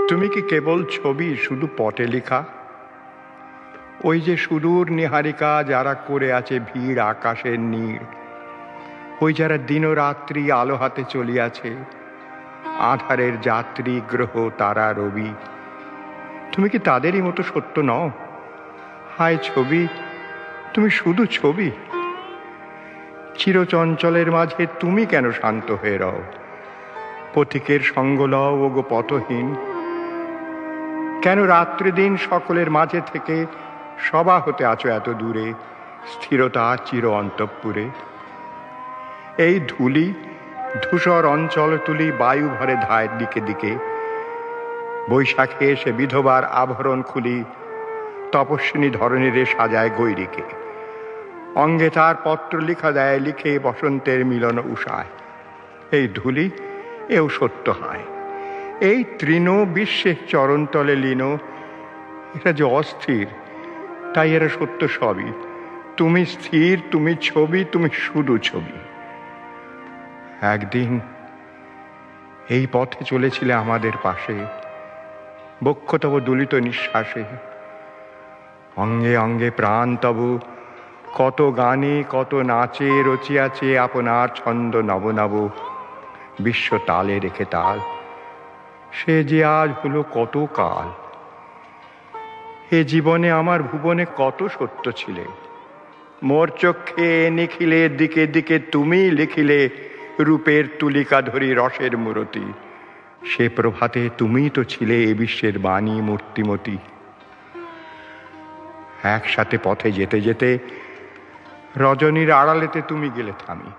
তুমি কি কেবল ছবি, শুধু পটে লেখা? ওই যে সুদূর নিহারিকা যারা করে আছে ভিড় আকাশের নীড়, ওই যারা দিনরাত্রি আলো হাতে চলিয়াছে, আধারের যাত্রী গ্রহ তারা রবি, তুমি কি তাদেরই মতো সত্য নও? হায় ছবি, তুমি শুধু ছবি। চিরচঞ্চলের মাঝে তুমি কেন শান্ত হয়ে রও? পথিকের সঙ্গ লও ও গো পথহীন। কেন রাত্রি দিন সকলের মাঝে থেকে সভা হতে আছো এত দূরে, স্থিরতা চির অন্তঃপুরে? এই ধুলি ধূসর অঞ্চল তুলি বায়ু ভরে ধায় দিকে দিকে, বৈশাখে এসে বিধবার আভরণ খুলি তপস্বিনী ধরনীরে সাজায় গৈরিকে। অঙ্গে তার পত্র লিখা দেয় লিখে বসন্তের মিলন উষায়। এই ধুলি এও সত্য হয়, এই তৃণ বিশ্বের চরণতলে লীন, এরা যে অস্থির তাই এরা সত্য সবই। তুমি স্থির, তুমি ছবি, তুমি শুধু ছবি। একদিন এই পথে চলেছিলে আমাদের পাশে, বক্ষ তব দুলিত নিঃশ্বাসে, অঙ্গে অঙ্গে প্রাণ তব কত গানে কত নাচে রচিয়াছে আপনার ছন্দ নব নব, বিশ্ব তালে রেখে তাল। সে যে আজ হলো কত কাল। এ জীবনে আমার ভুবনে কত সত্য ছিলে, মোর চক্ষে নিখিলের দিকে দিকে তুমি লিখিলে রূপের তুলিকা ধরি রসের মূরতি। সে প্রভাতে তুমি তো ছিলে এ বিশ্বের বাণী মূর্তিমতী। একসাথে পথে যেতে যেতে রজনীর আড়ালেতে তুমি গেলে থামি।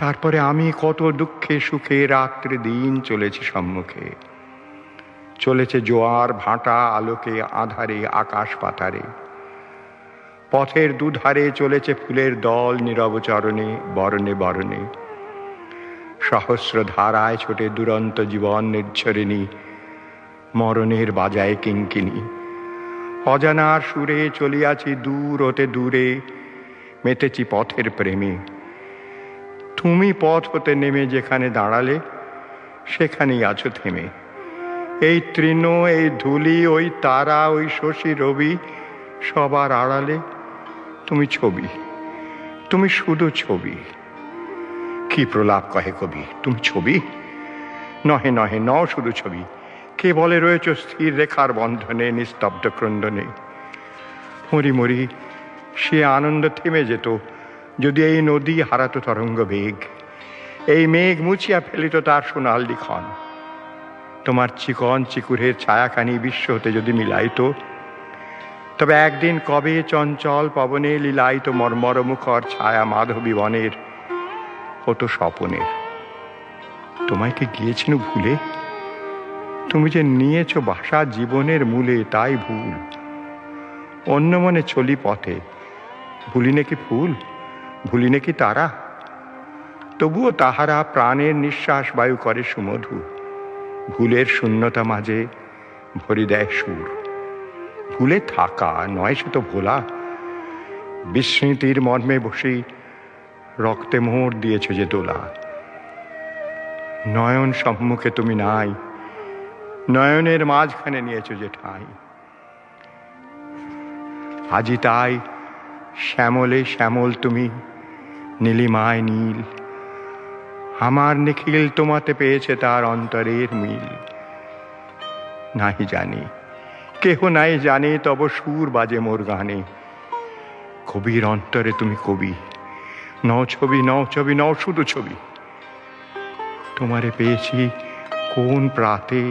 তারপরে আমি কত দুঃখে সুখে রাত্রি দিন চলেছি সম্মুখে, চলেছে জোয়ার ভাটা আলোকে আধারে আকাশ পাতারে। পথের দুধারে চলেছে ফুলের দল নীরব চরণে বরণে বরণে। সহস্র ধারায় ছোটে দুরন্ত জীবন নির্ঝরিণী, মরণের বাজায় কিঙ্কিনী। অজানার সুরে চলিয়াছি দূর হতে দূরে, মেতেছি পথের প্রেমে। তুমি পথ হতে নেমে যেখানে দাঁড়ালে সেখানেই আছো থেমে। এই তৃণ, এই ধুলি, ওই তারা, ওই শশী রবি, সবার আড়ালে তুমি ছবি, তুমি শুধু ছবি। কি প্রলাপ কহে কবি, তুমি ছবি? নহে নহে ন শুধু ছবি, কে বলে রয়েছ স্থির রেখার বন্ধনে নিস্তব্ধ ক্রন্দনে। মরি মরি সে আনন্দ থেমে যেত যদি এই নদী হারাতো তরঙ্গ বেগ, এই মেঘ মুছিয়া ফেলিত তার সোনাল লিখন। তোমার চিকন চিকুরের ছায়াখানি বিশ্ব হতে যদি মিলাইত, তবে একদিন কবে চঞ্চল পবনে লীলায়িত মর্মর মুখর ছায়া মাধবী বনের হতো স্বপনের। তোমায় কি গিয়েছিল ভুলে? তুমি যে নিয়েছ বাসা জীবনের মূলে, তাই ভুল। অন্য মনে চলি পথে, ভুলি নাকি ফুল, ভুলি নাকি তারা? তবুও তাহারা প্রাণের নিঃশ্বাস বায়ু করে সুমধু। ভুলের শূন্যতা মাঝে ভরি দেয় সুর। ভুলে থাকা নয় সে তো ভোলা, বিস্মৃতির মর্মে বসে রক্তে মোহর দিয়েছ যে দোলা। নয়ন সম্মুখে তুমি নাই, নয়নের মাঝখানে নিয়েছ যে ঠাঁই। আজি তাই শ্যামলে শ্যামল তুমি, নীলিমায় নীল। আমার নিখিল তোমাতে পেয়েছে তার অন্তরের মিল। নাহি জানি, কেহ নাই জানে, তব সুর বাজে মোর গানে। কবির অন্তরে তুমি কবি, নও ছবি, নও ছবি, নও শুধু ছবি। তোমারে পেয়েছি কোন প্রাতে,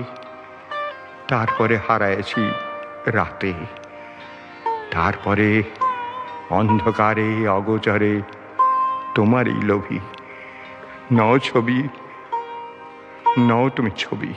তারপরে হারায়েছি রাতে। তারপরে অন্ধকারে অগোচরে তোমারই লোভী। নও ছবি, নও তুমি ছবি।